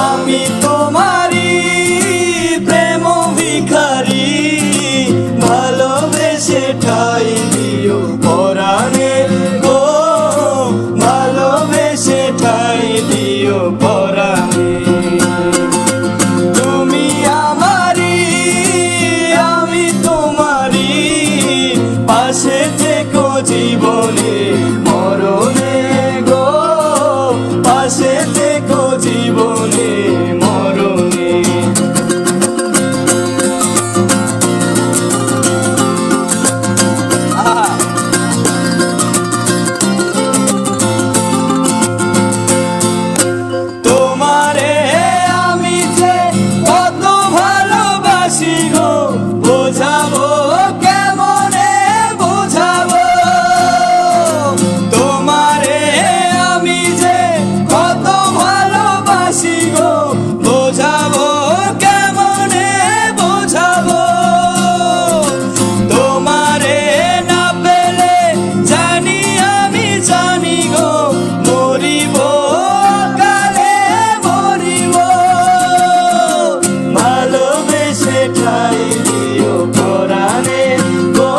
আমি তোমারি প্রেম ভিখারি, ভালোবেসে ঠাই দিও পরাণে গো, ভালোবেসে ঠাই দিও পরাণে। তুমি আমারি আমি তোমারি, পাশে থেকো জীবনে মরণে গো, পাশে থেকো জীবনে মরণে। তোমারে আমি যে কত ভালোবাসি গো, বোঝাবো কেমনে বোঝাবো। তোমারে আমি যে কত ভালোবাসি গো, বোঝাবো কেমনে বোঝাবো। তোমারে না পেলে জানি আমি জানি গো, মরিব কালে মরিব। ভালোবেসে ঠাই দিও পরাণে গো,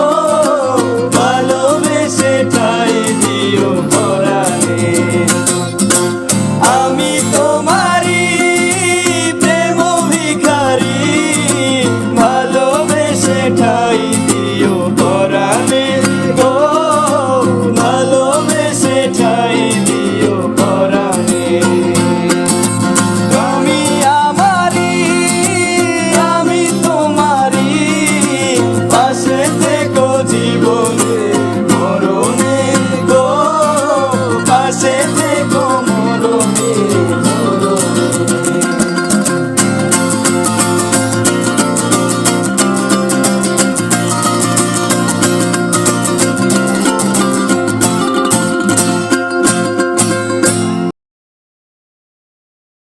ভালোবেসে ঠাই দিও পরাণে। আমি তোমারি প্রেম ভিখারি, ভালোবেসে ঠাই দিও পরাণে গো, ভালোবেসে ঠাই দিও পরাণে। তুমি আমারি আমি তোমারি, পাশে থেকো জীবনে মরণে গো, পাশে থেকো মরণে মরণে।